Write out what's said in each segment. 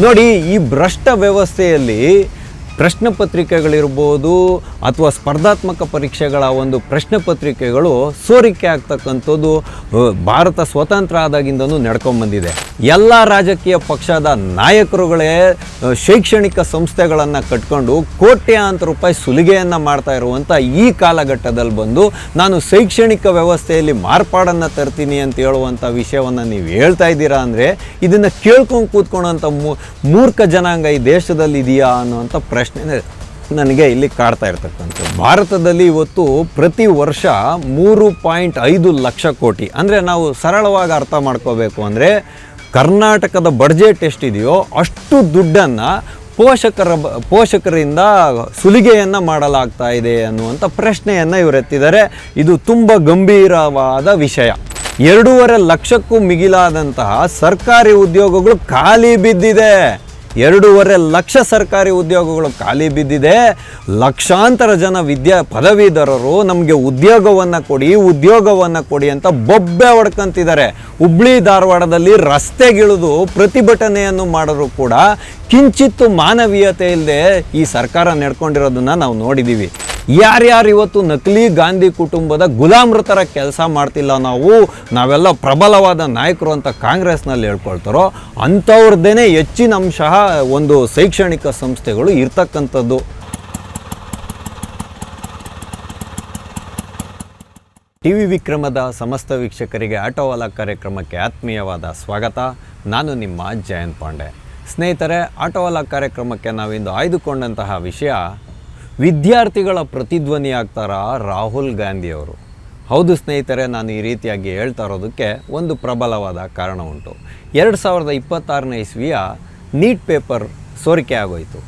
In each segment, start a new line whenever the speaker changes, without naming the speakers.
ನೋಡಿ, ಈ ಭ್ರಷ್ಟ ವ್ಯವಸ್ಥೆಯಲ್ಲಿ ಪ್ರಶ್ನೆ ಪತ್ರಿಕೆಗಳಿರ್ಬೋದು ಅಥವಾ ಸ್ಪರ್ಧಾತ್ಮಕ ಪರೀಕ್ಷೆಗಳ ಒಂದು ಪ್ರಶ್ನೆ ಪತ್ರಿಕೆಗಳು ಸೋರಿಕೆ ಆಗ್ತಕ್ಕಂಥದ್ದು ಭಾರತ ಸ್ವತಂತ್ರ ಆದಾಗಿಂದನೂ ನಡ್ಕೊಂಡ್ಬಂದಿದೆ. ಎಲ್ಲ ರಾಜಕೀಯ ಪಕ್ಷದ ನಾಯಕರುಗಳೇ ಶೈಕ್ಷಣಿಕ ಸಂಸ್ಥೆಗಳನ್ನು ಕಟ್ಕೊಂಡು ಕೋಟ್ಯಾಂತರ ರೂಪಾಯಿ ಸುಲಿಗೆಯನ್ನು ಮಾಡ್ತಾ ಇರುವಂಥ ಈ ಕಾಲಘಟ್ಟದಲ್ಲಿ ಬಂದು ನಾನು ಶೈಕ್ಷಣಿಕ ವ್ಯವಸ್ಥೆಯಲ್ಲಿ ಮಾರ್ಪಾಡನ್ನು ತರ್ತೀನಿ ಅಂತ ಹೇಳುವಂಥ ವಿಷಯವನ್ನು ನೀವು ಹೇಳ್ತಾ ಇದ್ದೀರಾ ಅಂದರೆ ಇದನ್ನು ಕೇಳ್ಕೊಂಡು ಕೂತ್ಕೊಳ್ಳೋಂಥ ಮೂರ್ಖ ಜನಾಂಗ ಈ ದೇಶದಲ್ಲಿ ಇದೆಯಾ ಅನ್ನುವಂಥ ಪ್ರಶ್ನೆ ನನಗೆ ಇಲ್ಲಿ ಕಾಡ್ತಾ ಇರ್ತಕ್ಕಂಥದ್ದು. ಭಾರತದಲ್ಲಿ ಇವತ್ತು ಪ್ರತಿ ವರ್ಷ 3.5 ಲಕ್ಷ ಕೋಟಿ, ಅಂದರೆ ನಾವು ಸರಳವಾಗಿ ಅರ್ಥ ಮಾಡ್ಕೋಬೇಕು ಅಂದರೆ ಕರ್ನಾಟಕದ ಬಡ್ಜೆಟ್ ಎಷ್ಟಿದೆಯೋ ಅಷ್ಟು ದುಡ್ಡನ್ನು ಪೋಷಕರಿಂದ ಸುಲಿಗೆಯನ್ನು ಮಾಡಲಾಗ್ತಾ ಇದೆ ಅನ್ನುವಂಥ ಪ್ರಶ್ನೆಯನ್ನು ಇವರು ಎತ್ತಿದ್ದಾರೆ. ಇದು ತುಂಬ ಗಂಭೀರವಾದ ವಿಷಯ. 2.5 ಲಕ್ಷಕ್ಕೂ ಮಿಗಿಲಾದಂತಹ ಸರ್ಕಾರಿ ಉದ್ಯೋಗಗಳು ಖಾಲಿ ಬಿದ್ದಿದೆ. 2.5 ಲಕ್ಷ ಸರ್ಕಾರಿ ಉದ್ಯೋಗಗಳು ಖಾಲಿ ಬಿದ್ದಿದೆ. ಲಕ್ಷಾಂತರ ಜನ ಪದವೀಧರರು ನಮಗೆ ಉದ್ಯೋಗವನ್ನು ಕೊಡಿ ಅಂತ ಬೊಬ್ಬೆ ಹೊಡ್ಕೊಂತಿದ್ದಾರೆ. ಹುಬ್ಳಿ ಧಾರವಾಡದಲ್ಲಿ ರಸ್ತೆಗಿಳಿದು ಪ್ರತಿಭಟನೆಯನ್ನು ಮಾಡಿದ್ರು ಕೂಡ ಕಿಂಚಿತ್ತು ಮಾನವೀಯತೆ ಇಲ್ಲದೆ ಈ ಸರ್ಕಾರ ನಡ್ಕೊಂಡಿರೋದನ್ನು ನಾವು ನೋಡಿದ್ದೀವಿ. ಯಾರ್ಯಾರು ಇವತ್ತು ನಕಲಿ ಗಾಂಧಿ ಕುಟುಂಬದ ಗುಲಾಮ್ರ ಥರ ಕೆಲಸ ಮಾಡ್ತಿಲ್ಲ, ನಾವೆಲ್ಲ ಪ್ರಬಲವಾದ ನಾಯಕರು ಅಂತ ಕಾಂಗ್ರೆಸ್ನಲ್ಲಿ ಹೇಳ್ಕೊಳ್ತಾರೋ ಅಂಥವ್ರದ್ದೇನೆ ಹೆಚ್ಚಿನ ಅಂಶ ಒಂದು ಶೈಕ್ಷಣಿಕ ಸಂಸ್ಥೆಗಳು ಇರ್ತಕ್ಕಂಥದ್ದು. ಟಿವಿ ವಿಕ್ರಮದ ಸಮಸ್ತ ವೀಕ್ಷಕರಿಗೆ ಆಟೋವಾಲ ಕಾರ್ಯಕ್ರಮಕ್ಕೆ ಆತ್ಮೀಯವಾದ ಸ್ವಾಗತ. ನಾನು ನಿಮ್ಮ ಜಯಂತ್ ಪಾಂಡೆ. ಸ್ನೇಹಿತರೆ, ಆಟೋವಾಲ ಕಾರ್ಯಕ್ರಮಕ್ಕೆ ನಾವಿಂದು ಆಯ್ದುಕೊಂಡಂತಹ ವಿಷಯ ವಿದ್ಯಾರ್ಥಿಗಳ ಪ್ರತಿಧ್ವನಿ ಆಗ್ತಾರ ರಾಹುಲ್ ಗಾಂಧಿಯವರು. ಹೌದು ಸ್ನೇಹಿತರೆ, ನಾನು ಈ ರೀತಿಯಾಗಿ ಹೇಳ್ತಾ ಇರೋದಕ್ಕೆ ಒಂದು ಪ್ರಬಲವಾದ ಕಾರಣ ಉಂಟು. 2026ನೇ ಇಸ್ವಿಯ ನೀಟ್ ಪೇಪರ್ ಸೋರಿಕೆ ಆಗೋಯಿತು.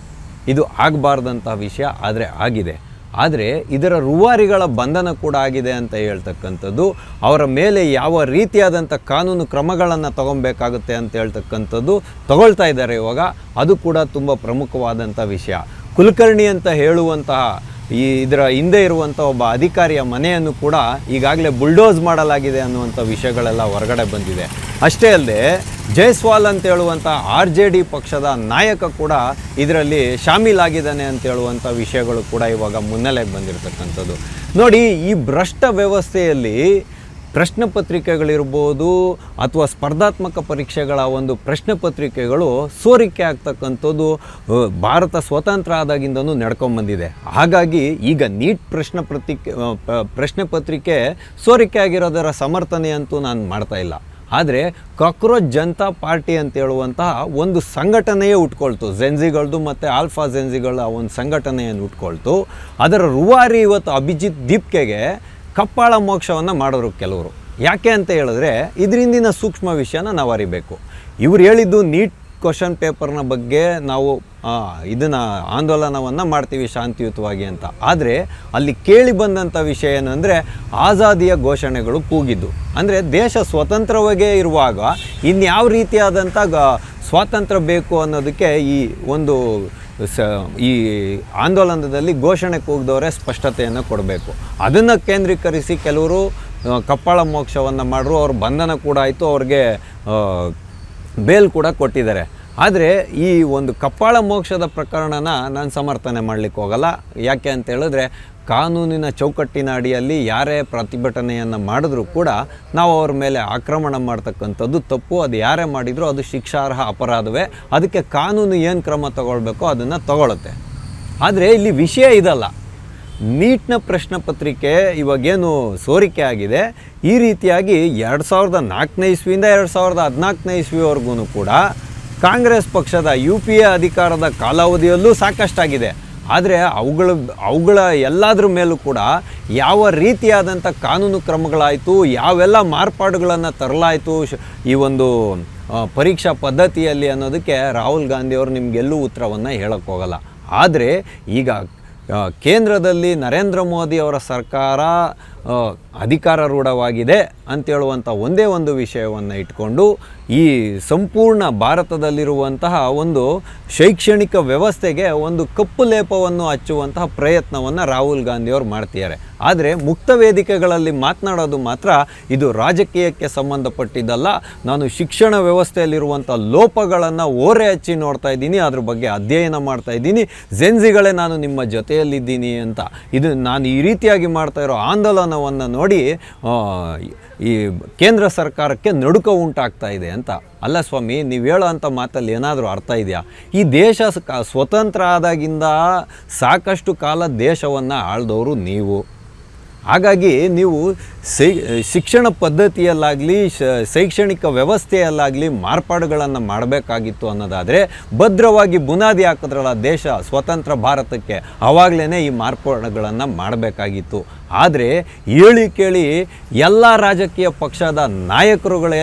ಇದು ಆಗಬಾರ್ದಂಥ ವಿಷಯ, ಆದರೆ ಆಗಿದೆ. ಆದರೆ ಇದರ ರೂವಾರಿಗಳ ಬಂಧನ ಕೂಡ ಆಗಿದೆ ಅಂತ ಹೇಳ್ತಕ್ಕಂಥದ್ದು, ಅವರ ಮೇಲೆ ಯಾವ ರೀತಿಯಾದಂಥ ಕಾನೂನು ಕ್ರಮಗಳನ್ನು ತಗೊಬೇಕಾಗುತ್ತೆ ಅಂತ ಹೇಳ್ತಕ್ಕಂಥದ್ದು ತಗೊಳ್ತಾ ಇದ್ದಾರೆ ಇವಾಗ. ಅದು ಕೂಡ ತುಂಬ ಪ್ರಮುಖವಾದಂಥ ವಿಷಯ. ಕುಲಕರ್ಣಿ ಅಂತ ಹೇಳುವಂತಹ ಇದರ ಹಿಂದೆ ಇರುವಂಥ ಒಬ್ಬ ಅಧಿಕಾರಿಯ ಮನೆಯನ್ನು ಕೂಡ ಈಗಾಗಲೇ ಬುಲ್ಡೋಸ್ ಮಾಡಲಾಗಿದೆ ಅನ್ನುವಂಥ ವಿಷಯಗಳೆಲ್ಲ ಹೊರಗಡೆ ಬಂದಿದೆ. ಅಷ್ಟೇ ಅಲ್ಲದೆ ಜೈಸ್ವಾಲ್ ಅಂತ ಹೇಳುವಂಥ RJD ಪಕ್ಷದ ನಾಯಕ ಕೂಡ ಇದರಲ್ಲಿ ಶಾಮೀಲಾಗಿದ್ದಾನೆ ಅಂತ ಹೇಳುವಂಥ ವಿಷಯಗಳು ಕೂಡ ಇವಾಗ ಮುನ್ನೆಲೆಗೆ ಬಂದಿರತಕ್ಕಂಥದ್ದು. ನೋಡಿ, ಈ ಭ್ರಷ್ಟ ವ್ಯವಸ್ಥೆಯಲ್ಲಿ ಪ್ರಶ್ನೆ ಪತ್ರಿಕೆಗಳಿರ್ಬೋದು ಅಥವಾ ಸ್ಪರ್ಧಾತ್ಮಕ ಪರೀಕ್ಷೆಗಳ ಒಂದು ಪ್ರಶ್ನೆ ಪತ್ರಿಕೆಗಳು ಸೋರಿಕೆ ಆಗ್ತಕ್ಕಂಥದ್ದು ಭಾರತ ಸ್ವತಂತ್ರ ಆದಾಗಿಂದನೂ ನಡ್ಕೊಂಡ್ಬಂದಿದೆ. ಹಾಗಾಗಿ ಈಗ ನೀಟ್ ಪ್ರಶ್ನೆ ಪತ್ರಿಕೆ ಸೋರಿಕೆ ಆಗಿರೋದರ ಸಮರ್ಥನೆ ಅಂತೂ ನಾನು ಮಾಡ್ತಾ ಇಲ್ಲ. ಆದರೆ ಕಾಕ್ರೋಚ್ ಜನತಾ ಪಾರ್ಟಿ ಅಂತ ಹೇಳುವಂತಹ ಒಂದು ಸಂಘಟನೆಯೇ ಹುಟ್ಕೊಳ್ತು. ಜೆನ್ಜಿಗಳದ್ದು ಮತ್ತು ಆಲ್ಫಾ ಜೆನ್ಜಿಗಳ ಒಂದು ಸಂಘಟನೆಯನ್ನು ಹುಟ್ಕೊಳ್ತು. ಅದರ ರೂವಾರಿ ಇವತ್ತು ಅಭಿಜಿತ್ ದೀಪ್ಕೆಗೆ ಕಪ್ಪಾಳ ಮೋಕ್ಷವನ್ನು ಮಾಡೋರು ಕೆಲವರು. ಯಾಕೆ ಅಂತ ಹೇಳಿದ್ರೆ ಇದರಿಂದಿನ ಸೂಕ್ಷ್ಮ ವಿಷಯನ ನಾವು ಅರಿಬೇಕು. ಇವ್ರು ಹೇಳಿದ್ದು ನೀಟ್ ಕ್ವಶನ್ ಪೇಪರ್ನ ಬಗ್ಗೆ ನಾವು ಇದನ್ನು ಆಂದೋಲನವನ್ನು ಮಾಡ್ತೀವಿ ಶಾಂತಿಯುತವಾಗಿ ಅಂತ. ಆದರೆ ಅಲ್ಲಿ ಕೇಳಿ ಬಂದಂಥ ವಿಷಯ ಏನಂದರೆ ಆಜಾದಿಯ ಘೋಷಣೆಗಳು ಕೂಗಿದ್ದು. ಅಂದರೆ ದೇಶ ಸ್ವತಂತ್ರವಾಗೇ ಇರುವಾಗ ಇನ್ಯಾವ ರೀತಿಯಾದಂಥ ಸ್ವಾತಂತ್ರ್ಯ ಬೇಕು ಅನ್ನೋದಕ್ಕೆ ಈ ಆಂದೋಲನದಲ್ಲಿ ಘೋಷಣೆ ಕೂಗಿದವರೇ ಸ್ಪಷ್ಟತೆಯನ್ನು ಕೊಡಬೇಕು. ಅದನ್ನು ಕೇಂದ್ರೀಕರಿಸಿ ಕೆಲವರು ಕಪ್ಪಾಳ ಮೋಕ್ಷವನ್ನು ಮಾಡ್ರು. ಅವ್ರ ಬಂಧನ ಕೂಡ ಆಯಿತು, ಅವ್ರಿಗೆ ಬೇಲ್ ಕೂಡ ಕೊಟ್ಟಿದ್ದಾರೆ. ಆದರೆ ಈ ಒಂದು ಕಪ್ಪಾಳ ಮೋಕ್ಷದ ಪ್ರಕರಣನ ನಾನು ಸಮರ್ಥನೆ ಮಾಡಲಿಕ್ಕೆ ಹೋಗಲ್ಲ. ಯಾಕೆ ಅಂತ ಹೇಳಿದ್ರೆ ಕಾನೂನಿನ ಚೌಕಟ್ಟಿನ ಅಡಿಯಲ್ಲಿ ಯಾರೇ ಪ್ರತಿಭಟನೆಯನ್ನು ಮಾಡಿದ್ರೂ ಕೂಡ ನಾವು ಅವ್ರ ಮೇಲೆ ಆಕ್ರಮಣ ಮಾಡ್ತಕ್ಕಂಥದ್ದು ತಪ್ಪು. ಅದು ಯಾರೇ ಮಾಡಿದರೂ ಅದು ಶಿಕ್ಷಾರ್ಹ ಅಪರಾಧವೇ. ಅದಕ್ಕೆ ಕಾನೂನು ಏನು ಕ್ರಮ ತಗೊಳ್ಬೇಕೋ ಅದನ್ನು ತಗೊಳುತ್ತೆ. ಆದರೆ ಇಲ್ಲಿ ವಿಷಯ ಇದಲ್ಲ. ನೀಟ್ನ ಪ್ರಶ್ನೆ ಪತ್ರಿಕೆ ಇವಾಗೇನು ಸೋರಿಕೆ ಆಗಿದೆ, ಈ ರೀತಿಯಾಗಿ 2004ನೇ ಇಸ್ವಿಯಿಂದ 2014ನೇ ಇಸ್ವಿವರೆಗೂ ಕೂಡ ಕಾಂಗ್ರೆಸ್ ಪಕ್ಷದ UPA ಅಧಿಕಾರದ ಕಾಲಾವಧಿಯಲ್ಲೂ ಸಾಕಷ್ಟಾಗಿದೆ. ಆದರೆ ಅವುಗಳ ಎಲ್ಲದರ ಮೇಲೂ ಕೂಡ ಯಾವ ರೀತಿಯಾದಂಥ ಕಾನೂನು ಕ್ರಮಗಳಾಯಿತು, ಯಾವೆಲ್ಲ ಮಾರ್ಪಾಡುಗಳನ್ನು ತರಲಾಯಿತು ಈ ಒಂದು ಪರೀಕ್ಷಾ ಪದ್ಧತಿಯಲ್ಲಿ ಅನ್ನೋದಕ್ಕೆ ರಾಹುಲ್ ಗಾಂಧಿಯವರು ನಿಮಗೆಲ್ಲೂ ಉತ್ತರವನ್ನು ಹೇಳೋಕ್ಕೋಗಲ್ಲ. ಆದರೆ ಈಗ ಕೇಂದ್ರದಲ್ಲಿ ನರೇಂದ್ರ ಮೋದಿ ಅವರ ಸರ್ಕಾರ ಅಧಿಕಾರಾರೂಢವಾಗಿದೆ ಅಂತೇಳುವಂಥ ಒಂದೇ ಒಂದು ವಿಷಯವನ್ನು ಇಟ್ಕೊಂಡು ಈ ಸಂಪೂರ್ಣ ಭಾರತದಲ್ಲಿರುವಂತಹ ಒಂದು ಶೈಕ್ಷಣಿಕ ವ್ಯವಸ್ಥೆಗೆ ಒಂದು ಕಪ್ಪು ಲೇಪವನ್ನು ಹಚ್ಚುವಂತಹ ಪ್ರಯತ್ನವನ್ನು ರಾಹುಲ್ ಗಾಂಧಿಯವರು ಮಾಡ್ತಿದ್ದಾರೆ. ಆದರೆ ಮುಕ್ತ ವೇದಿಕೆಗಳಲ್ಲಿ ಮಾತನಾಡೋದು ಮಾತ್ರ ಇದು ರಾಜಕೀಯಕ್ಕೆ ಸಂಬಂಧಪಟ್ಟಿದ್ದಲ್ಲ, ನಾನು ಶಿಕ್ಷಣ ವ್ಯವಸ್ಥೆಯಲ್ಲಿರುವಂಥ ಲೋಪಗಳನ್ನು ಓರೆ ಹಚ್ಚಿ ನೋಡ್ತಾ ಇದ್ದೀನಿ, ಅದ್ರ ಬಗ್ಗೆ ಅಧ್ಯಯನ ಮಾಡ್ತಾ ಇದ್ದೀನಿ, ಜೆನ್ಸಿಗಳೇ ನಾನು ನಿಮ್ಮ ಜೊತೆಯಲ್ಲಿದ್ದೀನಿ ಅಂತ. ಇದು ನಾನು ಈ ರೀತಿಯಾಗಿ ಮಾಡ್ತಾ ಇರೋ ಆಂದೋಲನವನ್ನು ನೋಡಿ ಈ ಕೇಂದ್ರ ಸರ್ಕಾರಕ್ಕೆ ನಡುಕ ಉಂಟಾಗ್ತಾ ಇದೆ ಅಂತ. ಅಲ್ಲ ಸ್ವಾಮಿ, ನೀವು ಹೇಳೋ ಅಂಥ ಮಾತಲ್ಲಿ ಏನಾದರೂ ಅರ್ಥ ಇದೆಯಾ? ಈ ದೇಶ ಸ್ವತಂತ್ರ ಆದಾಗಿಂದ ಸಾಕಷ್ಟು ಕಾಲ ದೇಶವನ್ನು ಆಳ್ದವರು ನೀವು. ಹಾಗಾಗಿ ನೀವು ಶಿಕ್ಷಣ ಪದ್ಧತಿಯಲ್ಲಾಗಲಿ ಶೈಕ್ಷಣಿಕ ವ್ಯವಸ್ಥೆಯಲ್ಲಾಗಲಿ ಮಾರ್ಪಾಡುಗಳನ್ನು ಮಾಡಬೇಕಾಗಿತ್ತು ಅನ್ನೋದಾದರೆ ಭದ್ರವಾಗಿ ಬುನಾದಿ ಹಾಕಿದ್ರಲ್ಲ ದೇಶ ಸ್ವತಂತ್ರ ಭಾರತಕ್ಕೆ, ಆವಾಗಲೇ ಈ ಮಾರ್ಪಾಡುಗಳನ್ನು ಮಾಡಬೇಕಾಗಿತ್ತು. ಆದರೆ ಹೇಳಿ ಕೇಳಿ ಎಲ್ಲ ರಾಜಕೀಯ ಪಕ್ಷದ ನಾಯಕರುಗಳೇ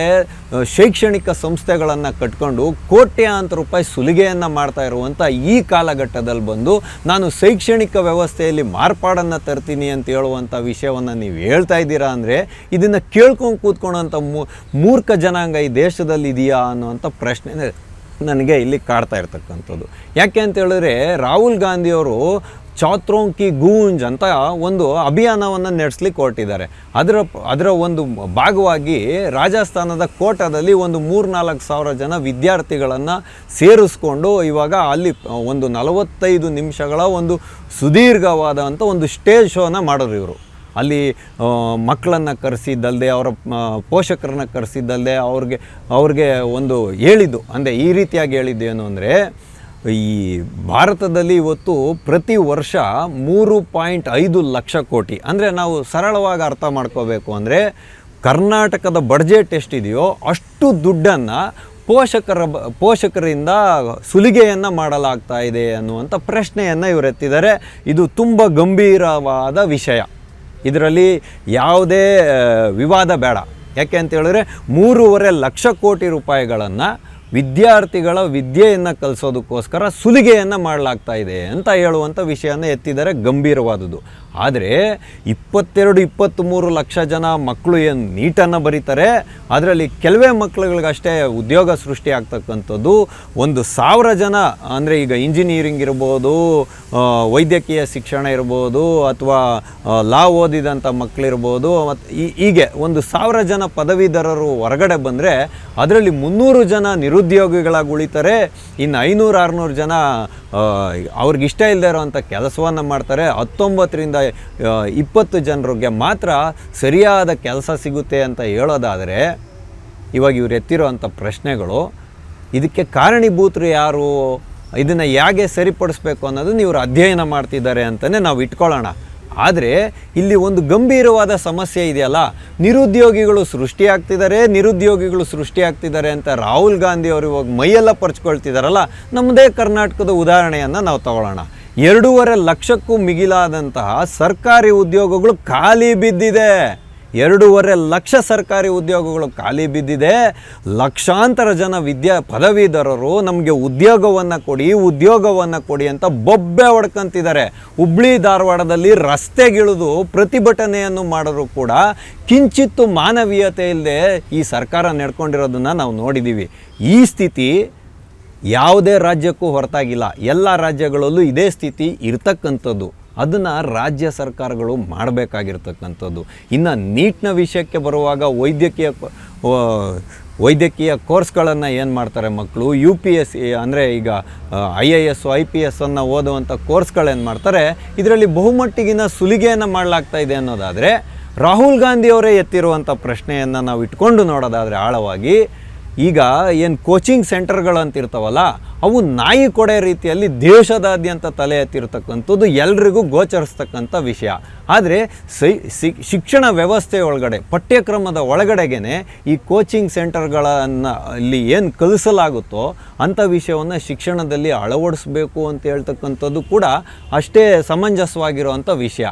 ಶೈಕ್ಷಣಿಕ ಸಂಸ್ಥೆಗಳನ್ನು ಕಟ್ಕೊಂಡು ಕೋಟ್ಯಾಂತರ ರೂಪಾಯಿ ಸುಲಿಗೆಯನ್ನು ಮಾಡ್ತಾ ಇರುವಂಥ ಈ ಕಾಲಘಟ್ಟದಲ್ಲಿ ಬಂದು ನಾನು ಶೈಕ್ಷಣಿಕ ವ್ಯವಸ್ಥೆಯಲ್ಲಿ ಮಾರ್ಪಾಡನ್ನು ತರ್ತೀನಿ ಅಂತ ಹೇಳುವಂಥ ವಿಷಯವನ್ನು ನೀವು ಹೇಳ್ತಾ ಇದ್ದೀರಾ ಅಂದರೆ ಇದನ್ನು ಕೇಳ್ಕೊಂಡು ಕೂತ್ಕೊಳ್ಳೋಂಥ ಮೂರ್ಖ ಜನಾಂಗ ಈ ದೇಶದಲ್ಲಿ ಇದೆಯಾ ಅನ್ನೋವಂಥ ಪ್ರಶ್ನೆ ನನಗೆ ಇಲ್ಲಿ ಕಾಡ್ತಾ ಇರ್ತಕ್ಕಂಥದ್ದು. ಯಾಕೆ ಅಂತ ಹೇಳಿದ್ರೆ ರಾಹುಲ್ ಗಾಂಧಿಯವರು ಛಾತ್ರೋಂ ಕಿ ಗೂಂಜ್ ಅಂತ ಒಂದು ಅಭಿಯಾನವನ್ನು ನಡೆಸ್ಲಿಕ್ಕೆ ಹೊರಟಿದ್ದಾರೆ. ಅದರ ಒಂದು ಭಾಗವಾಗಿ ರಾಜಸ್ಥಾನದ ಕೋಟಾದಲ್ಲಿ ಒಂದು 3-4 ಸಾವಿರ ಜನ ವಿದ್ಯಾರ್ಥಿಗಳನ್ನು ಸೇರಿಸ್ಕೊಂಡು ಇವಾಗ ಅಲ್ಲಿ ಒಂದು 45 ನಿಮಿಷಗಳ ಒಂದು ಸುದೀರ್ಘವಾದಂಥ ಒಂದು ಸ್ಟೇಜ್ ಶೋನ ಮಾಡೋರು ಇವರು. ಅಲ್ಲಿ ಮಕ್ಕಳನ್ನು ಕರೆಸಿದ್ದಲ್ಲದೆ ಅವರ ಪೋಷಕರನ್ನ ಕರೆಸಿದ್ದಲ್ಲದೆ ಅವ್ರಿಗೆ ಒಂದು ಹೇಳಿದ್ದು ಅಂದರೆ ಈ ರೀತಿಯಾಗಿ ಹೇಳಿದ್ದು ಏನು ಅಂದರೆ, ಈ ಭಾರತದಲ್ಲಿ ಇವತ್ತು ಪ್ರತಿ ವರ್ಷ 3.5 ಲಕ್ಷ ಕೋಟಿ, ಅಂದರೆ ನಾವು ಸರಳವಾಗಿ ಅರ್ಥ ಮಾಡ್ಕೋಬೇಕು ಅಂದರೆ ಕರ್ನಾಟಕದ ಬಡ್ಜೆಟ್ ಎಷ್ಟಿದೆಯೋ ಅಷ್ಟು ದುಡ್ಡನ್ನು ಪೋಷಕರಿಂದ ಸುಲಿಗೆಯನ್ನು ಮಾಡಲಾಗ್ತಾ ಇದೆ ಅನ್ನುವಂಥ ಪ್ರಶ್ನೆಯನ್ನು ಇವರು ಎತ್ತಿದ್ದಾರೆ. ಇದು ತುಂಬ ಗಂಭೀರವಾದ ವಿಷಯ, ಇದರಲ್ಲಿ ಯಾವುದೇ ವಿವಾದ ಬೇಡ. ಯಾಕೆ ಅಂತ ಹೇಳಿದ್ರೆ 3.5 ಲಕ್ಷ ಕೋಟಿ ರೂಪಾಯಿಗಳನ್ನು ವಿದ್ಯಾರ್ಥಿಗಳ ವಿದ್ಯೆಯನ್ನು ಕಲಿಸೋದಕ್ಕೋಸ್ಕರ ಸುಲಿಗೆಯನ್ನು ಮಾಡಲಾಗ್ತಾ ಇದೆ ಅಂತ ಹೇಳುವಂಥ ವಿಷಯನ ಎತ್ತಿದರೆ ಗಂಭೀರವಾದುದು. ಆದರೆ 22-23 ಲಕ್ಷ ಜನ ಮಕ್ಕಳು ಏನು ನೀಟನ್ನು ಬರೀತಾರೆ, ಅದರಲ್ಲಿ ಕೆಲವೇ ಮಕ್ಕಳುಗಳಿಗಷ್ಟೇ ಉದ್ಯೋಗ ಸೃಷ್ಟಿ ಆಗ್ತಕ್ಕಂಥದ್ದು. 1,000 ಜನ ಅಂದರೆ ಈಗ ಇಂಜಿನಿಯರಿಂಗ್ ಇರ್ಬೋದು, ವೈದ್ಯಕೀಯ ಶಿಕ್ಷಣ ಇರ್ಬೋದು, ಅಥವಾ ಲಾ ಓದಿದಂಥ ಮಕ್ಕಳಿರ್ಬೋದು, ಮತ್ತು ಹೀಗೆ 1,000 ಜನ ಪದವೀಧರರು ಹೊರಗಡೆ ಬಂದರೆ ಅದರಲ್ಲಿ 300 ಜನ ನಿರುದ್ಯೋಗಿಗಳಾಗಿ ಉಳಿತಾರೆ. ಇನ್ನು 500-600 ಜನ ಅವ್ರಿಗಿಷ್ಟ ಇಲ್ಲದೆ ಇರೋವಂಥ ಕೆಲಸವನ್ನು ಮಾಡ್ತಾರೆ. 19-20 ಜನರಿಗೆ ಮಾತ್ರ ಸರಿಯಾದ ಕೆಲಸ ಸಿಗುತ್ತೆ ಅಂತ ಹೇಳೋದಾದರೆ, ಇವಾಗ ಇವ್ರು ಎತ್ತಿರೋವಂಥ ಪ್ರಶ್ನೆಗಳು, ಇದಕ್ಕೆ ಕಾರಣೀಭೂತರು ಯಾರು, ಇದನ್ನು ಹೇಗೆ ಸರಿಪಡಿಸ್ಬೇಕು ಅನ್ನೋದನ್ನು ಇವರು ಅಧ್ಯಯನ ಮಾಡ್ತಿದ್ದಾರೆ ಅಂತಲೇ ನಾವು ಇಟ್ಕೊಳ್ಳೋಣ. ಆದರೆ ಇಲ್ಲಿ ಒಂದು ಗಂಭೀರವಾದ ಸಮಸ್ಯೆ ಇದೆಯಲ್ಲ, ನಿರುದ್ಯೋಗಿಗಳು ಸೃಷ್ಟಿಯಾಗ್ತಿದ್ದಾರೆ ಅಂತ ರಾಹುಲ್ ಗಾಂಧಿ ಅವರು ಇವಾಗ ಮೈಯೆಲ್ಲ ಪರ್ಚ್ಕೊಳ್ತಿದ್ದಾರಲ್ಲ. ನಮ್ಮದೇ ಕರ್ನಾಟಕದ ಉದಾಹರಣೆಯನ್ನು ನಾವು ತಗೊಳ್ಳೋಣ. 2.5 ಲಕ್ಷಕ್ಕೂ ಮಿಗಿಲಾದಂತಹ ಸರ್ಕಾರಿ ಉದ್ಯೋಗಗಳು ಖಾಲಿ ಬಿದ್ದಿದೆ. 2.5 ಲಕ್ಷ ಸರ್ಕಾರಿ ಉದ್ಯೋಗಗಳು ಖಾಲಿ ಬಿದ್ದಿದೆ. ಲಕ್ಷಾಂತರ ಜನ ಪದವೀಧರರು ನಮಗೆ ಉದ್ಯೋಗವನ್ನು ಕೊಡಿ ಅಂತ ಬೊಬ್ಬೆ ಹೊಡ್ಕೊಂತಿದ್ದಾರೆ. ಹುಬ್ಳಿ ಧಾರವಾಡದಲ್ಲಿ ರಸ್ತೆಗಿಳಿದು ಪ್ರತಿಭಟನೆಯನ್ನು ಮಾಡೋರು ಕೂಡ ಕಿಂಚಿತ್ತು ಮಾನವೀಯತೆ ಇಲ್ಲದೆ ಈ ಸರ್ಕಾರ ನಡ್ಕೊಂಡಿರೋದನ್ನು ನಾವು ನೋಡಿದ್ದೀವಿ. ಈ ಸ್ಥಿತಿ ಯಾವುದೇ ರಾಜ್ಯಕ್ಕೂ ಹೊರತಾಗಿಲ್ಲ, ಎಲ್ಲ ರಾಜ್ಯಗಳಲ್ಲೂ ಇದೇ ಸ್ಥಿತಿ ಇರ್ತಕ್ಕಂಥದ್ದು. ಅದನ್ನು ರಾಜ್ಯ ಸರ್ಕಾರಗಳು ಮಾಡಬೇಕಾಗಿರ್ತಕ್ಕಂಥದ್ದು. ಇನ್ನು ನೀಟ್ನ ವಿಷಯಕ್ಕೆ ಬರುವಾಗ ವೈದ್ಯಕೀಯ ಕೋರ್ಸ್ಗಳನ್ನು ಏನು ಮಾಡ್ತಾರೆ ಮಕ್ಕಳು, UPSC ಅಂದರೆ ಈಗ IAS IPS ಅನ್ನು ಓದುವಂಥ ಕೋರ್ಸ್ಗಳೇನು ಮಾಡ್ತಾರೆ, ಇದರಲ್ಲಿ ಬಹುಮಟ್ಟಿಗಿನ ಸುಲಿಗೆಯನ್ನು ಮಾಡಲಾಗ್ತಾ ಇದೆ ಅನ್ನೋದಾದರೆ, ರಾಹುಲ್ ಗಾಂಧಿಯವರೇ ಎತ್ತಿರುವಂಥ ಪ್ರಶ್ನೆಯನ್ನು ನಾವು ಇಟ್ಕೊಂಡು ನೋಡೋದಾದರೆ ಆಳವಾಗಿ, ಈಗ ಏನು ಕೋಚಿಂಗ್ ಸೆಂಟರ್ಗಳಂತಿರ್ತಾವಲ್ಲ, ಅವು ನಾಯಿ ಕೊಡೆ ರೀತಿಯಲ್ಲಿ ದೇಶದಾದ್ಯಂತ ತಲೆ ಎತ್ತಿರ್ತಕ್ಕಂಥದ್ದು ಎಲ್ರಿಗೂ ಗೋಚರಿಸ್ತಕ್ಕಂಥ ವಿಷಯ. ಆದರೆ ಶಿಕ್ಷಣ ವ್ಯವಸ್ಥೆ ಒಳಗಡೆ, ಪಠ್ಯಕ್ರಮದ ಒಳಗಡೆಗೇ ಈ ಕೋಚಿಂಗ್ ಸೆಂಟರ್ಗಳನ್ನು ಇಲ್ಲಿ ಏನು ಕಲಿಸಲಾಗುತ್ತೋ ಅಂಥ ವಿಷಯವನ್ನು ಶಿಕ್ಷಣದಲ್ಲಿ ಅಳವಡಿಸ್ಬೇಕು ಅಂತ ಹೇಳ್ತಕ್ಕಂಥದ್ದು ಕೂಡ ಅಷ್ಟೇ ಸಮಂಜಸವಾಗಿರುವಂಥ ವಿಷಯ.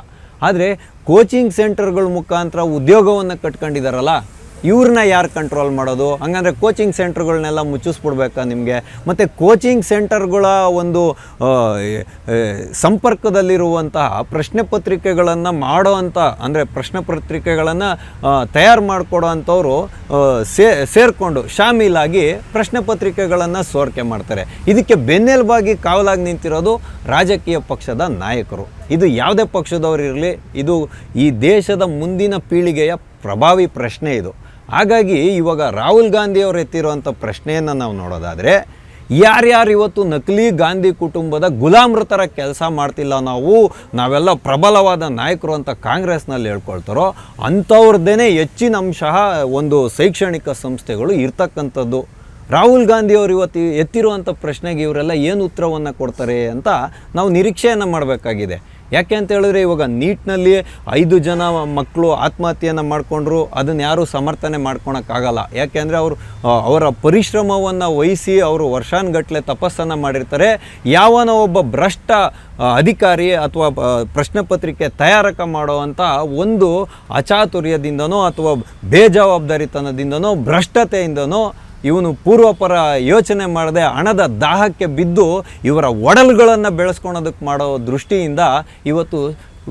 ಆದರೆ ಕೋಚಿಂಗ್ ಸೆಂಟರ್ಗಳ ಮುಖಾಂತರ ಉದ್ಯೋಗವನ್ನು ಕಟ್ಕೊಂಡಿದ್ದಾರಲ್ಲ, ಇವ್ರನ್ನ ಯಾರು ಕಂಟ್ರೋಲ್ ಮಾಡೋದು? ಹಂಗಂದರೆ ಕೋಚಿಂಗ್ ಸೆಂಟರ್ಗಳನ್ನೆಲ್ಲ ಮುಚ್ಚಿಸ್ಬಿಡ್ಬೇಕಾ ನಿಮಗೆ? ಮತ್ತು ಕೋಚಿಂಗ್ ಸೆಂಟರ್ಗಳ ಒಂದು ಸಂಪರ್ಕದಲ್ಲಿರುವಂತಹ ಪ್ರಶ್ನೆ ಪತ್ರಿಕೆಗಳನ್ನು ಅಂದರೆ ಪ್ರಶ್ನೆ ಪತ್ರಿಕೆಗಳನ್ನು ತಯಾರು ಮಾಡಿಕೊಡೋ ಅಂಥವ್ರು ಸೇರಿಕೊಂಡು ಶಾಮೀಲಾಗಿ ಪ್ರಶ್ನೆ ಪತ್ರಿಕೆಗಳನ್ನು ಸೋರಿಕೆ ಮಾಡ್ತಾರೆ. ಇದಕ್ಕೆ ಬೆನ್ನೆಲುಬಾಗಿ ಕಾವಲಾಗಿ ನಿಂತಿರೋದು ರಾಜಕೀಯ ಪಕ್ಷದ ನಾಯಕರು. ಇದು ಯಾವುದೇ ಪಕ್ಷದವರು ಇರಲಿ, ಇದು ಈ ದೇಶದ ಮುಂದಿನ ಪೀಳಿಗೆಯ ಪ್ರಭಾವಿ ಪ್ರಶ್ನೆ ಇದು. ಹಾಗಾಗಿ ಇವಾಗ ರಾಹುಲ್ ಗಾಂಧಿಯವರು ಎತ್ತಿರುವಂಥ ಪ್ರಶ್ನೆಯನ್ನು ನಾವು ನೋಡೋದಾದರೆ, ಯಾರ್ಯಾರು ಇವತ್ತು ನಕಲಿ ಗಾಂಧಿ ಕುಟುಂಬದ ಗುಲಾಮ್ರ ಥರ ಕೆಲಸ ಮಾಡ್ತಿಲ್ಲ, ನಾವೆಲ್ಲ ಪ್ರಬಲವಾದ ನಾಯಕರು ಅಂತ ಕಾಂಗ್ರೆಸ್ನಲ್ಲಿ ಹೇಳ್ಕೊಳ್ತಾರೋ ಅಂಥವ್ರದ್ದೇ ಹೆಚ್ಚಿನ ಅಂಶ ಒಂದು ಶೈಕ್ಷಣಿಕ ಸಂಸ್ಥೆಗಳು ಇರ್ತಕ್ಕಂಥದ್ದು. ರಾಹುಲ್ ಗಾಂಧಿಯವರು ಇವತ್ತು ಎತ್ತಿರುವಂಥ ಪ್ರಶ್ನೆಗೆ ಇವರೆಲ್ಲ ಏನು ಉತ್ತರವನ್ನು ಕೊಡ್ತಾರೆ ಅಂತ ನಾವು ನಿರೀಕ್ಷೆಯನ್ನು ಮಾಡಬೇಕಾಗಿದೆ. ಯಾಕೆ ಅಂತ ಹೇಳಿದ್ರೆ, ಇವಾಗ ನೀಟ್ನಲ್ಲಿ 5 ಜನ ಮಕ್ಕಳು ಆತ್ಮಹತ್ಯೆಯನ್ನು ಮಾಡಿಕೊಂಡ್ರು, ಅದನ್ನು ಯಾರೂ ಸಮರ್ಥನೆ ಮಾಡ್ಕೊಳಕ್ಕಾಗಲ್ಲ. ಯಾಕೆಂದರೆ ಅವರ ಪರಿಶ್ರಮವನ್ನು ವಹಿಸಿ ಅವರು ವರ್ಷಾನುಗಟ್ಟಲೆ ತಪಸ್ಸನ್ನು ಮಾಡಿರ್ತಾರೆ. ಯಾವನೋ ಒಬ್ಬ ಭ್ರಷ್ಟ ಅಧಿಕಾರಿ ಅಥವಾ ಪ್ರಶ್ನೆ ಪತ್ರಿಕೆ ತಯಾರಕ ಮಾಡುವಂಥ ಒಂದು ಅಚಾತುರ್ಯದಿಂದನೋ ಅಥವಾ ಬೇಜವಾಬ್ದಾರಿತನದಿಂದನೋ ಭ್ರಷ್ಟತೆಯಿಂದನೋ ಇವನು ಪೂರ್ವಪರ ಯೋಚನೆ ಮಾಡದೆ ಹಣದ ದಾಹಕ್ಕೆ ಬಿದ್ದು ಇವರ ಒಡಲುಗಳನ್ನು ಬೆಳೆಸ್ಕೊಳೋದಕ್ಕೆ ಮಾಡೋ ದೃಷ್ಟಿಯಿಂದ ಇವತ್ತು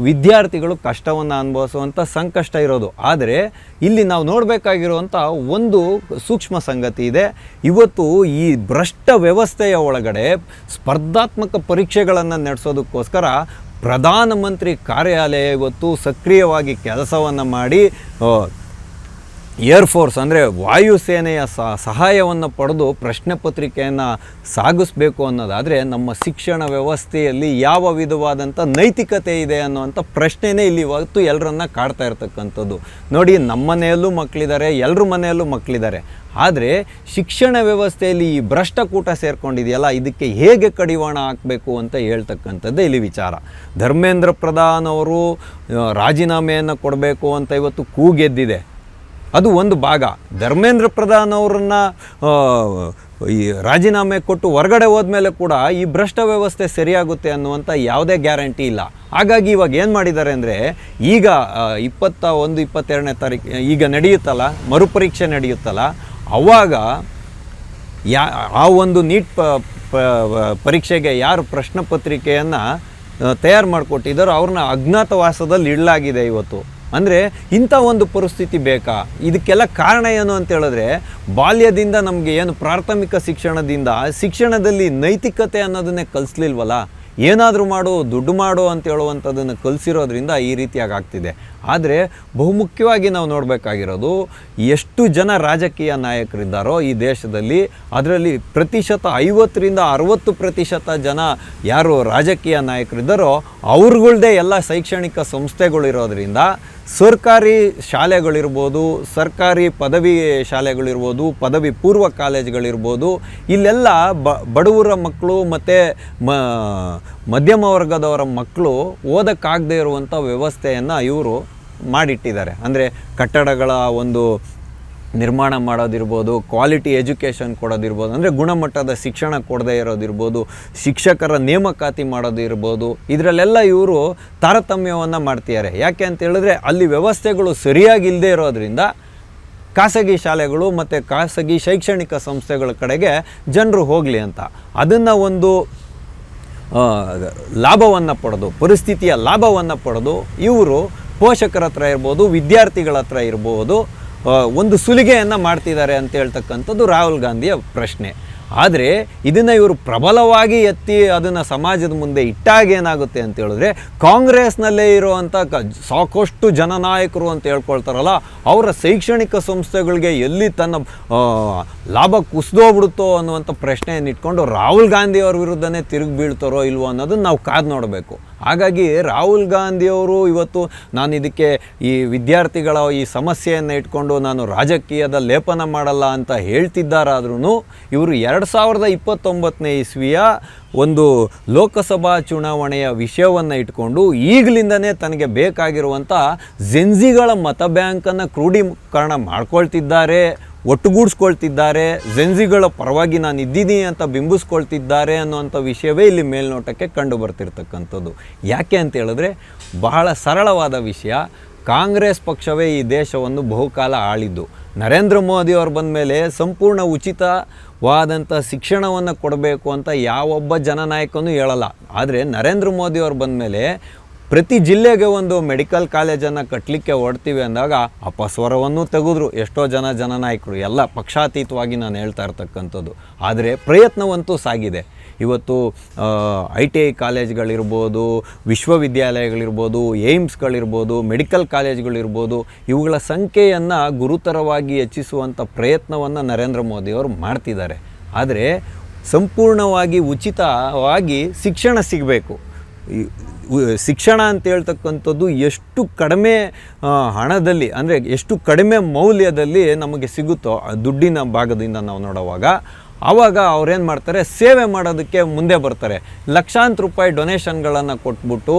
ವಿದ್ಯಾರ್ಥಿಗಳು ಕಷ್ಟವನ್ನು ಅನುಭವಿಸುವಂಥ ಸಂಕಷ್ಟ ಇರೋದು. ಆದರೆ ಇಲ್ಲಿ ನಾವು ನೋಡಬೇಕಾಗಿರುವಂಥ ಒಂದು ಸೂಕ್ಷ್ಮ ಸಂಗತಿ ಇದೆ. ಇವತ್ತು ಈ ಭ್ರಷ್ಟ ವ್ಯವಸ್ಥೆಯ ಒಳಗಡೆ ಸ್ಪರ್ಧಾತ್ಮಕ ಪರೀಕ್ಷೆಗಳನ್ನು ನಡೆಸೋದಕ್ಕೋಸ್ಕರ ಪ್ರಧಾನಮಂತ್ರಿ ಕಾರ್ಯಾಲಯ ಇವತ್ತು ಸಕ್ರಿಯವಾಗಿ ಕೆಲಸವನ್ನು ಮಾಡಿ ಏರ್ಫೋರ್ಸ್ ಅಂದರೆ ವಾಯುಸೇನೆಯ ಸಹಾಯವನ್ನು ಪಡೆದು ಪ್ರಶ್ನೆ ಪತ್ರಿಕೆಯನ್ನು ಸಾಗಿಸ್ಬೇಕು ಅನ್ನೋದಾದರೆ ನಮ್ಮ ಶಿಕ್ಷಣ ವ್ಯವಸ್ಥೆಯಲ್ಲಿ ಯಾವ ವಿಧವಾದಂಥ ನೈತಿಕತೆ ಇದೆ ಅನ್ನುವಂಥ ಪ್ರಶ್ನೆನೇ ಇಲ್ಲಿ ಇವತ್ತು ಎಲ್ಲರನ್ನ ಕಾಡ್ತಾ ಇರ್ತಕ್ಕಂಥದ್ದು. ನೋಡಿ, ನಮ್ಮ ಮನೆಯಲ್ಲೂ ಮಕ್ಕಳಿದ್ದಾರೆ, ಎಲ್ಲರ ಮನೆಯಲ್ಲೂ ಮಕ್ಕಳಿದ್ದಾರೆ. ಆದರೆ ಶಿಕ್ಷಣ ವ್ಯವಸ್ಥೆಯಲ್ಲಿ ಈ ಭ್ರಷ್ಟಕೂಟ ಸೇರ್ಕೊಂಡಿದೆಯಲ್ಲ, ಇದಕ್ಕೆ ಹೇಗೆ ಕಡಿವಾಣ ಹಾಕಬೇಕು ಅಂತ ಹೇಳ್ತಕ್ಕಂಥದ್ದೇ ಇಲ್ಲಿ ವಿಚಾರ. ಧರ್ಮೇಂದ್ರ ಪ್ರಧಾನ್ ಅವರು ರಾಜೀನಾಮೆಯನ್ನು ಕೊಡಬೇಕು ಅಂತ ಇವತ್ತು ಕೂಗೆದ್ದಿದೆ. ಅದು ಒಂದು ಭಾಗ. ಧರ್ಮೇಂದ್ರ ಪ್ರಧಾನ್ ಅವರನ್ನು ಈ ರಾಜೀನಾಮೆ ಕೊಟ್ಟು ಹೊರಗಡೆ ಹೋದ್ಮೇಲೆ ಕೂಡ ಈ ಭ್ರಷ್ಟ ವ್ಯವಸ್ಥೆ ಸರಿಯಾಗುತ್ತೆ ಅನ್ನುವಂಥ ಯಾವುದೇ ಗ್ಯಾರಂಟಿ ಇಲ್ಲ. ಹಾಗಾಗಿ ಇವಾಗ ಏನು ಮಾಡಿದ್ದಾರೆ ಅಂದರೆ, ಈಗ 21-22ನೇ ತಾರೀಕು ಈಗ ನಡೆಯುತ್ತಲ್ಲ, ಮರುಪರೀಕ್ಷೆ ನಡೆಯುತ್ತಲ್ಲ, ಅವಾಗ ಆ ಒಂದು ನೀಟ್ ಪರೀಕ್ಷೆಗೆ ಯಾರು ಪ್ರಶ್ನೆ ಪತ್ರಿಕೆಯನ್ನು ತಯಾರು ಮಾಡಿಕೊಟ್ಟಿದ್ದಾರೋ ಅವ್ರನ್ನ ಅಜ್ಞಾತವಾಸದಲ್ಲಿ ಇಡಲಾಗಿದೆ ಇವತ್ತು. ಅಂದರೆ ಇಂಥ ಒಂದು ಪರಿಸ್ಥಿತಿ ಬೇಕಾ? ಇದಕ್ಕೆಲ್ಲ ಕಾರಣ ಏನು ಅಂತ ಹೇಳಿದ್ರೆ, ಬಾಲ್ಯದಿಂದ ನಮಗೆ ಏನು ಪ್ರಾಥಮಿಕ ಶಿಕ್ಷಣದಲ್ಲಿ ನೈತಿಕತೆ ಅನ್ನೋದನ್ನೇ ಕಲಿಸ್ಲಿಲ್ವಲ್ಲ. ಏನಾದರೂ ಮಾಡು, ದುಡ್ಡು ಮಾಡು ಅಂತ ಹೇಳುವಂಥದ್ದನ್ನು ಕಲಿಸಿರೋದ್ರಿಂದ ಈ ರೀತಿಯಾಗಿ ಆಗ್ತಿದೆ. ಆದರೆ ಬಹುಮುಖ್ಯವಾಗಿ ನಾವು ನೋಡಬೇಕಾಗಿರೋದು, ಎಷ್ಟು ಜನ ರಾಜಕೀಯ ನಾಯಕರಿದ್ದಾರೋ ಈ ದೇಶದಲ್ಲಿ, ಅದರಲ್ಲಿ 50-60% ಜನ ಯಾರು ರಾಜಕೀಯ ನಾಯಕರಿದ್ದಾರೋ ಅವ್ರುಗಳ್ದೇ ಎಲ್ಲ ಶೈಕ್ಷಣಿಕ ಸಂಸ್ಥೆಗಳಿರೋದ್ರಿಂದ ಸರ್ಕಾರಿ ಶಾಲೆಗಳಿರ್ಬೋದು, ಸರ್ಕಾರಿ ಪದವಿ ಶಾಲೆಗಳಿರ್ಬೋದು, ಪದವಿ ಪೂರ್ವ ಕಾಲೇಜುಗಳಿರ್ಬೋದು, ಇಲ್ಲೆಲ್ಲ ಬಡವರ ಮಕ್ಕಳು ಮತ್ತು ಮಧ್ಯಮ ವರ್ಗದವರ ಮಕ್ಕಳು ಓದಕ್ಕಾಗದೇ ಇರುವಂಥ ವ್ಯವಸ್ಥೆಯನ್ನು ಇವರು ಮಾಡಿಟ್ಟಿದ್ದಾರೆ. ಅಂದರೆ ಕಟ್ಟಡಗಳ ಒಂದು ನಿರ್ಮಾಣ ಮಾಡೋದಿರ್ಬೋದು, ಕ್ವಾಲಿಟಿ ಎಜುಕೇಷನ್ ಕೊಡೋದಿರ್ಬೋದು, ಅಂದರೆ ಗುಣಮಟ್ಟದ ಶಿಕ್ಷಣ ಕೊಡದೇ ಇರೋದಿರ್ಬೋದು, ಶಿಕ್ಷಕರ ನೇಮಕಾತಿ ಮಾಡೋದಿರ್ಬೋದು, ಇದರಲ್ಲೆಲ್ಲ ಇವರು ತಾರತಮ್ಯವನ್ನು ಮಾಡ್ತಿದ್ದಾರೆ. ಯಾಕೆ ಅಂತ ಹೇಳಿದ್ರೆ, ಅಲ್ಲಿ ವ್ಯವಸ್ಥೆಗಳು ಸರಿಯಾಗಿಲ್ಲದೆ ಇರೋದ್ರಿಂದ ಖಾಸಗಿ ಶಾಲೆಗಳು ಮತ್ತು ಖಾಸಗಿ ಶೈಕ್ಷಣಿಕ ಸಂಸ್ಥೆಗಳ ಕಡೆಗೆ ಜನರು ಹೋಗಲಿ ಅಂತ ಅದನ್ನು ಒಂದು ಲಾಭವನ್ನು ಪಡೆದು, ಪರಿಸ್ಥಿತಿಯ ಲಾಭವನ್ನು ಪಡೆದು ಇವರು ಪೋಷಕರ ಹತ್ರ ಇರ್ಬೋದು, ವಿದ್ಯಾರ್ಥಿಗಳ ಹತ್ರ ಇರ್ಬೋದು, ಒಂದು ಸುಲಿಗೆಯನ್ನು ಮಾಡ್ತಿದ್ದಾರೆ ಅಂತ ಹೇಳ್ತಕ್ಕಂಥದ್ದು ರಾಹುಲ್ ಗಾಂಧಿಯ ಪ್ರಶ್ನೆ. ಆದರೆ ಇದನ್ನು ಇವರು ಪ್ರಬಲವಾಗಿ ಎತ್ತಿ ಅದನ್ನು ಸಮಾಜದ ಮುಂದೆ ಇಟ್ಟಾಗ ಏನಾಗುತ್ತೆ ಅಂತ ಹೇಳಿದ್ರೆ, ಕಾಂಗ್ರೆಸ್ನಲ್ಲೇ ಇರುವಂಥ ಸಾಕಷ್ಟು ಜನನಾಯಕರು ಅಂತ ಹೇಳ್ಕೊಳ್ತಾರಲ್ಲ, ಅವರ ಶೈಕ್ಷಣಿಕ ಸಂಸ್ಥೆಗಳಿಗೆ ಎಲ್ಲಿ ತನ್ನ ಲಾಭ ಕುಸಿದೋಗ್ಬಿಡುತ್ತೋ ಅನ್ನುವಂಥ ಪ್ರಶ್ನೆಯನ್ನು ಇಟ್ಕೊಂಡು ರಾಹುಲ್ ಗಾಂಧಿಯವ್ರ ವಿರುದ್ಧನೇ ತಿರುಗಿ ಬೀಳ್ತಾರೋ ಇಲ್ವೋ ಅನ್ನೋದನ್ನು ನಾವು ಕಾದು ನೋಡಬೇಕು. ಹಾಗಾಗಿ ರಾಹುಲ್ ಗಾಂಧಿಯವರು ಇವತ್ತು ನಾನು ಇದಕ್ಕೆ ಈ ವಿದ್ಯಾರ್ಥಿಗಳ ಈ ಸಮಸ್ಯೆಯನ್ನು ಇಟ್ಕೊಂಡು ನಾನು ರಾಜಕೀಯದ ಲೇಪನ ಮಾಡಲ್ಲ ಅಂತ ಹೇಳ್ತಿದ್ದಾರಾದ್ರೂ, ಇವರು 2029ನೇ ಇಸ್ವಿಯ ಒಂದು ಲೋಕಸಭಾ ಚುನಾವಣೆಯ ವಿಷಯವನ್ನು ಇಟ್ಕೊಂಡು ಈಗಲಿಂದನೇ ತನಗೆ ಬೇಕಾಗಿರುವಂಥ ಜೆನ್ಜಿಗಳ ಮತ ಬ್ಯಾಂಕನ್ನು ಕ್ರೋಢೀಕರಣ ಮಾಡ್ಕೊಳ್ತಿದ್ದಾರೆ, ಒಟ್ಟುಗೂಡಿಸ್ಕೊಳ್ತಿದ್ದಾರೆ, ಜೆನ್ಜಿಗಳ ಪರವಾಗಿ ನಾನು ಇದ್ದೀನಿ ಅಂತ ಬಿಂಬಿಸ್ಕೊಳ್ತಿದ್ದಾರೆ ಅನ್ನುವಂಥ ವಿಷಯವೇ ಇಲ್ಲಿ ಮೇಲ್ನೋಟಕ್ಕೆ ಕಂಡು ಬರ್ತಿರ್ತಕ್ಕಂಥದ್ದು. ಯಾಕೆ ಅಂತ ಹೇಳಿದ್ರೆ, ಬಹಳ ಸರಳವಾದ ವಿಷಯ. ಕಾಂಗ್ರೆಸ್ ಪಕ್ಷವೇ ಈ ದೇಶವನ್ನು ಬಹುಕಾಲ ಆಳಿದ್ದು. ನರೇಂದ್ರ ಮೋದಿ ಅವರು ಬಂದ ಮೇಲೆ ಸಂಪೂರ್ಣ ಉಚಿತವಾದಂಥ ಶಿಕ್ಷಣವನ್ನು ಕೊಡಬೇಕು ಅಂತ ಯಾವೊಬ್ಬ ಜನನಾಯಕನೂ ಹೇಳಲ್ಲ. ಆದರೆ ನರೇಂದ್ರ ಮೋದಿ ಅವರು ಬಂದ ಮೇಲೆ ಪ್ರತಿ ಜಿಲ್ಲೆಗೆ ಒಂದು ಮೆಡಿಕಲ್ ಕಾಲೇಜನ್ನು ಕಟ್ಟಲಿಕ್ಕೆ ಹೊಡ್ತೀವಿ ಅಂದಾಗ ಅಪಸ್ವರವನ್ನು ತೆಗೆದ್ರು ಎಷ್ಟೋ ಜನನಾಯಕರು, ಎಲ್ಲ ಪಕ್ಷಾತೀತವಾಗಿ ನಾನು ಹೇಳ್ತಾ ಇರ್ತಕ್ಕಂಥದ್ದು. ಆದರೆ ಪ್ರಯತ್ನವಂತೂ ಸಾಗಿದೆ. ಇವತ್ತು ITI ಕಾಲೇಜ್ಗಳಿರ್ಬೋದು, ವಿಶ್ವವಿದ್ಯಾಲಯಗಳಿರ್ಬೋದು, ಏಮ್ಸ್ಗಳಿರ್ಬೋದು, ಮೆಡಿಕಲ್ ಕಾಲೇಜ್ಗಳಿರ್ಬೋದು, ಇವುಗಳ ಸಂಖ್ಯೆಯನ್ನು ಗುರುತರವಾಗಿ ಹೆಚ್ಚಿಸುವಂಥ ಪ್ರಯತ್ನವನ್ನು ನರೇಂದ್ರ ಮೋದಿಯವರು ಮಾಡ್ತಿದ್ದಾರೆ. ಆದರೆ ಸಂಪೂರ್ಣವಾಗಿ ಉಚಿತವಾಗಿ ಶಿಕ್ಷಣ ಸಿಗಬೇಕು. ಶಿಕ್ಷಣ ಅಂತ ಹೇಳ್ತಕ್ಕಂಥದ್ದು ಎಷ್ಟು ಕಡಿಮೆ ಹಣದಲ್ಲಿ, ಅಂದರೆ ಎಷ್ಟು ಕಡಿಮೆ ಮೌಲ್ಯದಲ್ಲಿ ನಮಗೆ ಸಿಗುತ್ತೋ ದುಡ್ಡಿನ ಭಾಗದಿಂದ ನಾವು ನೋಡುವಾಗ, ಆವಾಗ ಅವ್ರೇನು ಮಾಡ್ತಾರೆ, ಸೇವೆ ಮಾಡೋದಕ್ಕೆ ಮುಂದೆ ಬರ್ತಾರೆ. ಲಕ್ಷಾಂತರ ರೂಪಾಯಿ ಡೊನೇಷನ್ಗಳನ್ನು ಕೊಟ್ಬಿಟ್ಟು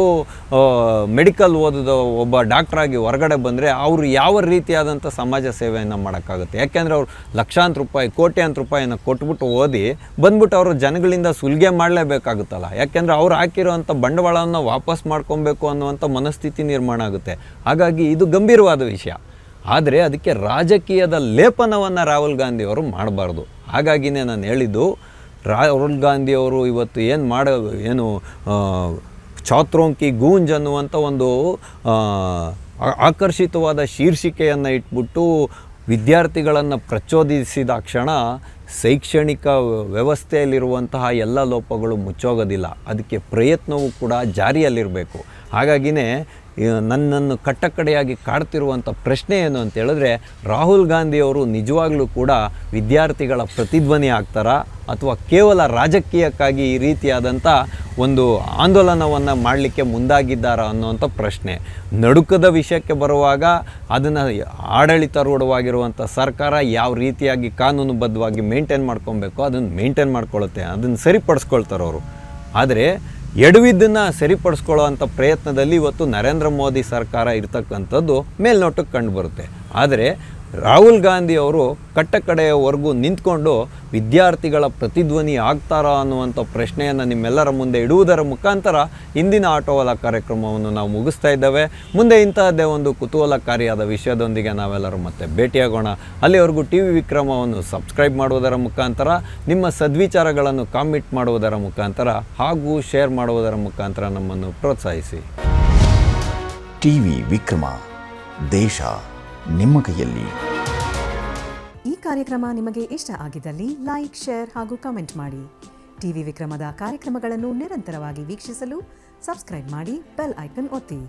ಮೆಡಿಕಲ್ ಓದಿದ ಒಬ್ಬ ಡಾಕ್ಟ್ರಾಗಿ ಹೊರಗಡೆ ಬಂದರೆ ಅವರು ಯಾವ ರೀತಿಯಾದಂಥ ಸಮಾಜ ಸೇವೆಯನ್ನು ಮಾಡೋಕ್ಕಾಗುತ್ತೆ? ಯಾಕೆಂದರೆ ಅವ್ರು ಲಕ್ಷಾಂತರ ರೂಪಾಯಿ, ಕೋಟ್ಯಾಂತರ ರೂಪಾಯಿನ ಕೊಟ್ಬಿಟ್ಟು ಓದಿ ಬಂದ್ಬಿಟ್ಟು ಅವರು ಜನಗಳಿಂದ ಸುಲಿಗೆ ಮಾಡಲೇಬೇಕಾಗುತ್ತಲ್ಲ. ಯಾಕೆಂದರೆ ಅವ್ರು ಹಾಕಿರೋವಂಥ ಬಂಡವಾಳವನ್ನು ವಾಪಸ್ ಮಾಡ್ಕೊಬೇಕು ಅನ್ನುವಂಥ ಮನಸ್ಥಿತಿ ನಿರ್ಮಾಣ ಆಗುತ್ತೆ. ಹಾಗಾಗಿ ಇದು ಗಂಭೀರವಾದ ವಿಷಯ. ಆದರೆ ಅದಕ್ಕೆ ರಾಜಕೀಯದ ಲೇಪನವನ್ನು ರಾಹುಲ್ ಗಾಂಧಿಯವರು ಮಾಡಬಾರ್ದು. ಹಾಗಾಗಿನೇ ನಾನು ಹೇಳಿದ್ದು, ರಾಹುಲ್ ಗಾಂಧಿಯವರು ಇವತ್ತು ಏನು ಛಾತ್ರೋಂಕಿ ಗೂಂಜ್ ಅನ್ನುವಂಥ ಒಂದು ಆಕರ್ಷಿತವಾದ ಶೀರ್ಷಿಕೆಯನ್ನು ಇಟ್ಬಿಟ್ಟು ವಿದ್ಯಾರ್ಥಿಗಳನ್ನು ಪ್ರಚೋದಿಸಿದ ಕ್ಷಣ ಶೈಕ್ಷಣಿಕ ವ್ಯವಸ್ಥೆಯಲ್ಲಿರುವಂತಹ ಎಲ್ಲ ಲೋಪಗಳು ಮುಚ್ಚೋಗೋದಿಲ್ಲ. ಅದಕ್ಕೆ ಪ್ರಯತ್ನವೂ ಕೂಡ ಜಾರಿಯಲ್ಲಿರಬೇಕು. ಹಾಗಾಗಿನೇ ನನ್ನನ್ನು ಕಟ್ಟಕಡೆಯಾಗಿ ಕಾಡ್ತಿರುವಂಥ ಪ್ರಶ್ನೆ ಏನು ಅಂತ ಹೇಳಿದ್ರೆ, ರಾಹುಲ್ ಗಾಂಧಿಯವರು ನಿಜವಾಗ್ಲೂ ಕೂಡ ವಿದ್ಯಾರ್ಥಿಗಳ ಪ್ರತಿಧ್ವನಿ ಆಗ್ತಾರಾ ಅಥವಾ ಕೇವಲ ರಾಜಕೀಯಕ್ಕಾಗಿ ಈ ರೀತಿಯಾದಂಥ ಒಂದು ಆಂದೋಲನವನ್ನು ಮಾಡಲಿಕ್ಕೆ ಮುಂದಾಗಿದ್ದಾರಾ ಅನ್ನುವಂಥ ಪ್ರಶ್ನೆ. ನಡುಕದ ವಿಷಯಕ್ಕೆ ಬರುವಾಗ ಅದನ್ನು ಆಡಳಿತಾರೂಢವಾಗಿರುವಂಥ ಸರ್ಕಾರ ಯಾವ ರೀತಿಯಾಗಿ ಕಾನೂನುಬದ್ಧವಾಗಿ ಮೇಂಟೈನ್ ಮಾಡ್ಕೊಬೇಕು ಅದನ್ನು ಮೇಂಟೈನ್ ಮಾಡ್ಕೊಳ್ಳುತ್ತೆ, ಅದನ್ನು ಸರಿಪಡಿಸ್ಕೊಳ್ತಾರೆ ಅವರು. ಆದರೆ ಎಡವಿದ್ದನ್ನು ಸರಿಪಡಿಸ್ಕೊಳ್ಳೋ ಅಂಥ ಪ್ರಯತ್ನದಲ್ಲಿ ಇವತ್ತು ನರೇಂದ್ರ ಮೋದಿ ಸರ್ಕಾರ ಇರ್ತಕ್ಕಂಥದ್ದು ಮೇಲ್ನೋಟಕ್ಕೆ ಕಂಡುಬರುತ್ತೆ. ಆದರೆ ರಾಹುಲ್ ಗಾಂಧಿ ಅವರು ಕಟ್ಟಕಡೆಯವರೆಗೂ ನಿಂತ್ಕೊಂಡು ವಿದ್ಯಾರ್ಥಿಗಳ ಪ್ರತಿಧ್ವನಿ ಆಗ್ತಾರಾ ಅನ್ನುವಂಥ ಪ್ರಶ್ನೆಯನ್ನು ನಿಮ್ಮೆಲ್ಲರ ಮುಂದೆ ಇಡುವುದರ ಮುಖಾಂತರ ಇಂದಿನ ಆಟೋವಾಲ ಕಾರ್ಯಕ್ರಮವನ್ನು ನಾವು ಮುಗಿಸ್ತಾ ಇದ್ದೇವೆ. ಮುಂದೆ ಇಂತಹದ್ದೇ ಒಂದು ಕುತೂಹಲಕಾರಿಯಾದ ವಿಷಯದೊಂದಿಗೆ ನಾವೆಲ್ಲರೂ ಮತ್ತೆ ಭೇಟಿಯಾಗೋಣ. ಅಲ್ಲಿವರೆಗೂ TV ವಿಕ್ರಮವನ್ನು ಸಬ್ಸ್ಕ್ರೈಬ್ ಮಾಡುವುದರ ಮುಖಾಂತರ, ನಿಮ್ಮ ಸದ್ವಿಚಾರಗಳನ್ನು ಕಾಮೆಂಟ್ ಮಾಡುವುದರ ಮುಖಾಂತರ ಹಾಗೂ ಶೇರ್ ಮಾಡುವುದರ ಮುಖಾಂತರ ನಮ್ಮನ್ನು ಪ್ರೋತ್ಸಾಹಿಸಿ.
TV ವಿಕ್ರಮ, ದೇಶ ನಿಮ್ಮ ಕೈಯಲ್ಲಿ.
ಈ ಕಾರ್ಯಕ್ರಮ ನಿಮಗೆ ಇಷ್ಟ ಆಗಿದ್ದಲ್ಲಿ ಲೈಕ್, ಶೇರ್ ಹಾಗೂ ಕಮೆಂಟ್ ಮಾಡಿ. TV ವಿಕ್ರಮದ ಕಾರ್ಯಕ್ರಮಗಳನ್ನು ನಿರಂತರವಾಗಿ ವೀಕ್ಷಿಸಲು ಸಬ್ಸ್ಕ್ರೈಬ್ ಮಾಡಿ, ಬೆಲ್ ಐಕನ್ ಒತ್ತಿ.